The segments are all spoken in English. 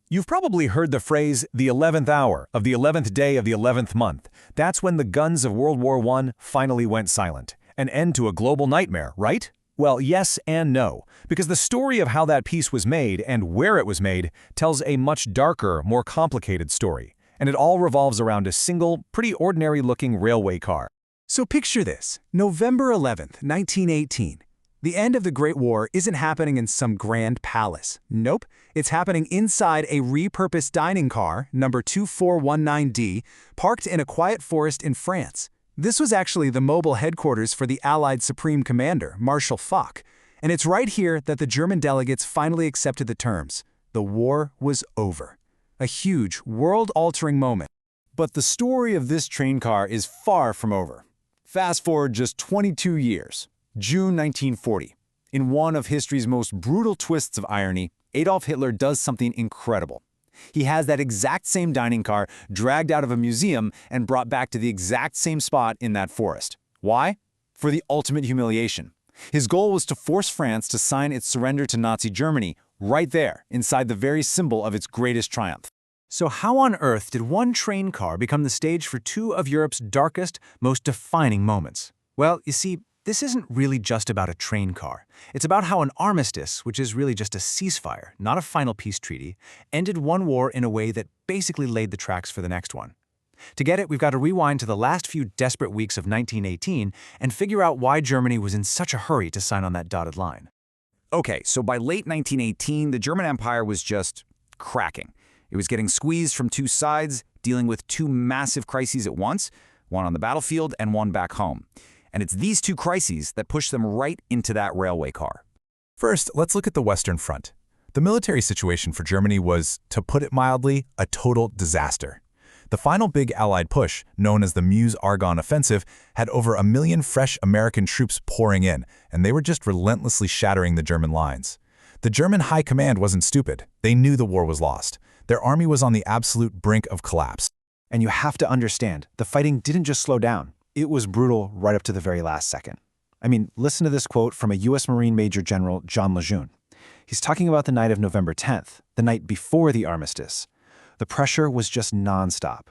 You've probably heard the phrase, the 11th hour of the 11th day of the 11th month. That's when the guns of World War I finally went silent. An end to a global nightmare, right? Well, yes and no, because the story of how that peace was made and where it was made tells a much darker, more complicated story. And it all revolves around a single, pretty ordinary-looking railway car. So picture this, November 11th, 1918. The end of the Great War isn't happening in some grand palace. Nope, it's happening inside a repurposed dining car, number 2419D, parked in a quiet forest in France. This was actually the mobile headquarters for the Allied Supreme Commander, Marshal Foch, and it's right here that the German delegates finally accepted the terms. The war was over. A huge, world-altering moment. But the story of this train car is far from over. Fast forward just 22 years. June 1940. In one of history's most brutal twists of irony, Adolf Hitler does something incredible. He has that exact same dining car dragged out of a museum and brought back to the exact same spot in that forest. Why? For the ultimate humiliation. His goal was to force France to sign its surrender to Nazi Germany right there, inside the very symbol of its greatest triumph. So how on earth did one train car become the stage for two of Europe's darkest, most defining moments? Well, you see, this isn't really just about a train car. It's about how an armistice, which is really just a ceasefire, not a final peace treaty, ended one war in a way that basically laid the tracks for the next one. To get it, we've got to rewind to the last few desperate weeks of 1918 and figure out why Germany was in such a hurry to sign on that dotted line. Okay, so by late 1918, the German Empire was just cracking. It was getting squeezed from two sides, dealing with two massive crises at once, one on the battlefield and one back home. And it's these two crises that push them right into that railway car. First, let's look at the Western Front. The military situation for Germany was, to put it mildly, a total disaster. The final big Allied push, known as the Meuse-Argonne Offensive, had over 1 million fresh American troops pouring in, and they were just relentlessly shattering the German lines. The German high command wasn't stupid. They knew the war was lost. Their army was on the absolute brink of collapse. And you have to understand, the fighting didn't just slow down. It was brutal right up to the very last second. I mean, listen to this quote from a U.S. Marine Major General John Lejeune. He's talking about the night of November 10th, the night before the armistice. The pressure was just nonstop.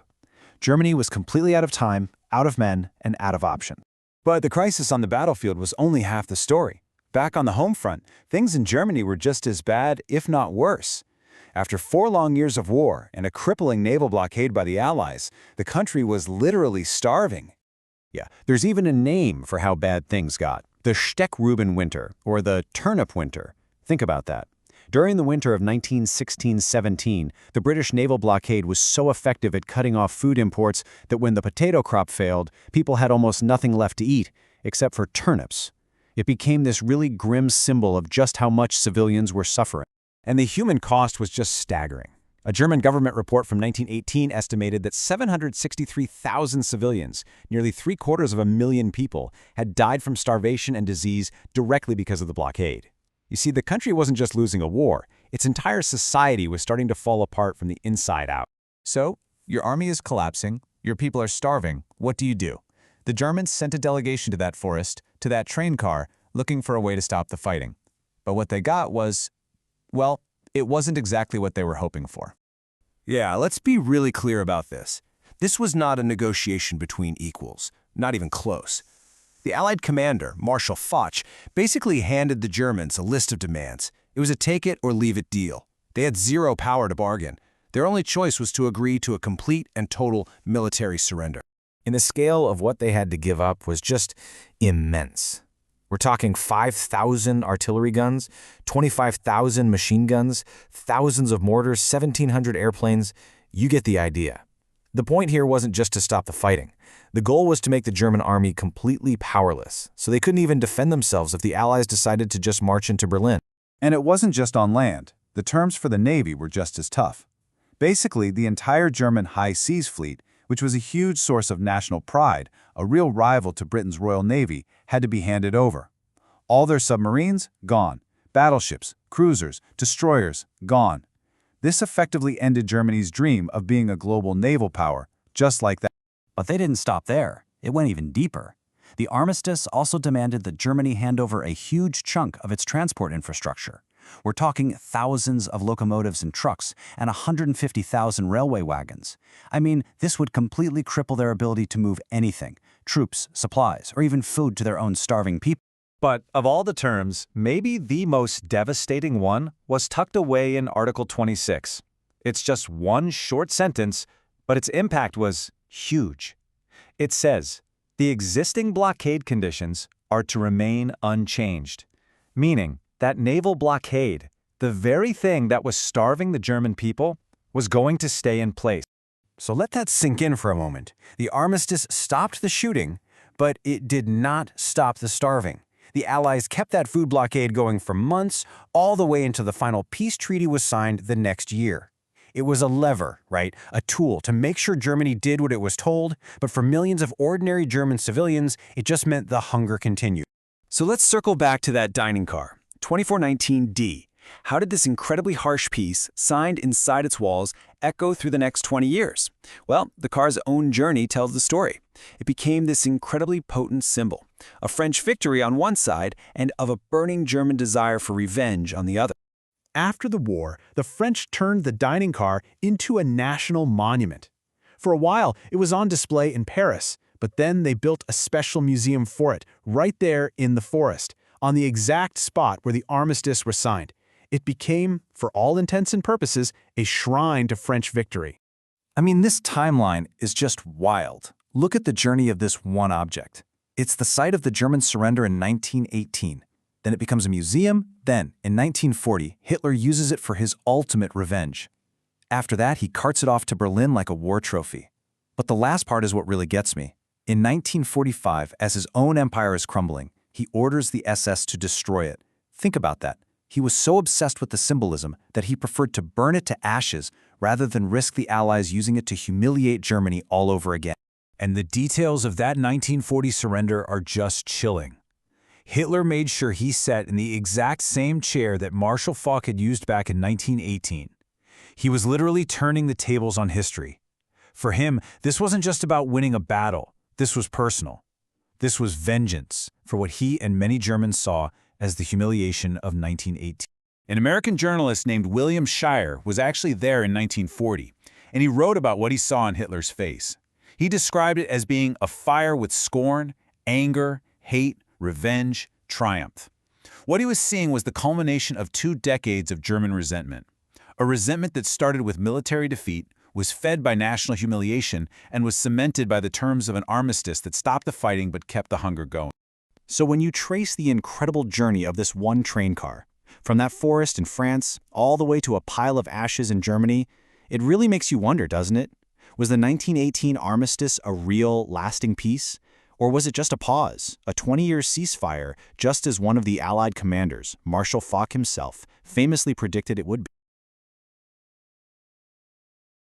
Germany was completely out of time, out of men, and out of options. But the crisis on the battlefield was only half the story. Back on the home front, things in Germany were just as bad, if not worse. After 4 long years of war and a crippling naval blockade by the Allies, the country was literally starving. Yeah, there's even a name for how bad things got. The Steckrüben winter, or the turnip winter. Think about that. During the winter of 1916-17, the British naval blockade was so effective at cutting off food imports that when the potato crop failed, people had almost nothing left to eat, except for turnips. It became this really grim symbol of just how much civilians were suffering. And the human cost was just staggering. A German government report from 1918 estimated that 763,000 civilians, nearly 750,000 people, had died from starvation and disease directly because of the blockade. You see, the country wasn't just losing a war, its entire society was starting to fall apart from the inside out. So, your army is collapsing, your people are starving, what do? The Germans sent a delegation to that forest, to that train car, looking for a way to stop the fighting. But what they got was, well, it wasn't exactly what they were hoping for. Yeah, let's be really clear about this. This was not a negotiation between equals, not even close. The Allied commander, Marshal Foch, basically handed the Germans a list of demands. It was a take-it-or-leave-it deal. They had zero power to bargain. Their only choice was to agree to a complete and total military surrender. And the scale of what they had to give up was just immense. We're talking 5,000 artillery guns, 25,000 machine guns, thousands of mortars, 1,700 airplanes. You get the idea. The point here wasn't just to stop the fighting. The goal was to make the German army completely powerless, so they couldn't even defend themselves if the Allies decided to just march into Berlin. And it wasn't just on land. The terms for the Navy were just as tough. Basically, the entire German high seas fleet, which was a huge source of national pride, a real rival to Britain's Royal Navy, had to be handed over. All their submarines, gone. Battleships, cruisers, destroyers, gone. This effectively ended Germany's dream of being a global naval power, just like that. But they didn't stop there. It went even deeper. The armistice also demanded that Germany hand over a huge chunk of its transport infrastructure. We're talking thousands of locomotives and trucks and 150,000 railway wagons. I mean, this would completely cripple their ability to move anything, troops, supplies, or even food to their own starving people. But of all the terms, maybe the most devastating one was tucked away in Article 26. It's just one short sentence, but its impact was huge. It says, the existing blockade conditions are to remain unchanged, meaning that naval blockade, the very thing that was starving the German people, was going to stay in place. So let that sink in for a moment. The armistice stopped the shooting, but it did not stop the starving. The Allies kept that food blockade going for months, all the way until the final peace treaty was signed the next year. It was a lever, right? A tool to make sure Germany did what it was told, but for millions of ordinary German civilians, it just meant the hunger continued. So let's circle back to that dining car, 2419D. How did this incredibly harsh peace, signed inside its walls, echo through the next 20 years? Well, the car's own journey tells the story. It became this incredibly potent symbol, a French victory on one side and of a burning German desire for revenge on the other. After the war, the French turned the dining car into a national monument. For a while, it was on display in Paris, but then they built a special museum for it, right there in the forest, on the exact spot where the armistice was signed. It became, for all intents and purposes, a shrine to French victory. I mean, this timeline is just wild. Look at the journey of this one object. It's the site of the German surrender in 1918. Then it becomes a museum. Then, in 1940, Hitler uses it for his ultimate revenge. After that, he carts it off to Berlin like a war trophy. But the last part is what really gets me. In 1945, as his own empire is crumbling, he orders the SS to destroy it. Think about that. He was so obsessed with the symbolism that he preferred to burn it to ashes rather than risk the Allies using it to humiliate Germany all over again. And the details of that 1940 surrender are just chilling. Hitler made sure he sat in the exact same chair that Marshal Foch had used back in 1918. He was literally turning the tables on history. For him, this wasn't just about winning a battle. This was personal. This was vengeance for what he and many Germans saw as the humiliation of 1918. An American journalist named William Shirer was actually there in 1940, and he wrote about what he saw in Hitler's face. He described it as being a fire with scorn, anger, hate, revenge, triumph. What he was seeing was the culmination of 2 decades of German resentment. A resentment that started with military defeat, was fed by national humiliation, and was cemented by the terms of an armistice that stopped the fighting but kept the hunger going. So when you trace the incredible journey of this one train car, from that forest in France all the way to a pile of ashes in Germany, it really makes you wonder, doesn't it? Was the 1918 armistice a real, lasting peace? Or was it just a pause, a 20-year ceasefire, just as one of the Allied commanders, Marshal Foch himself, famously predicted it would be?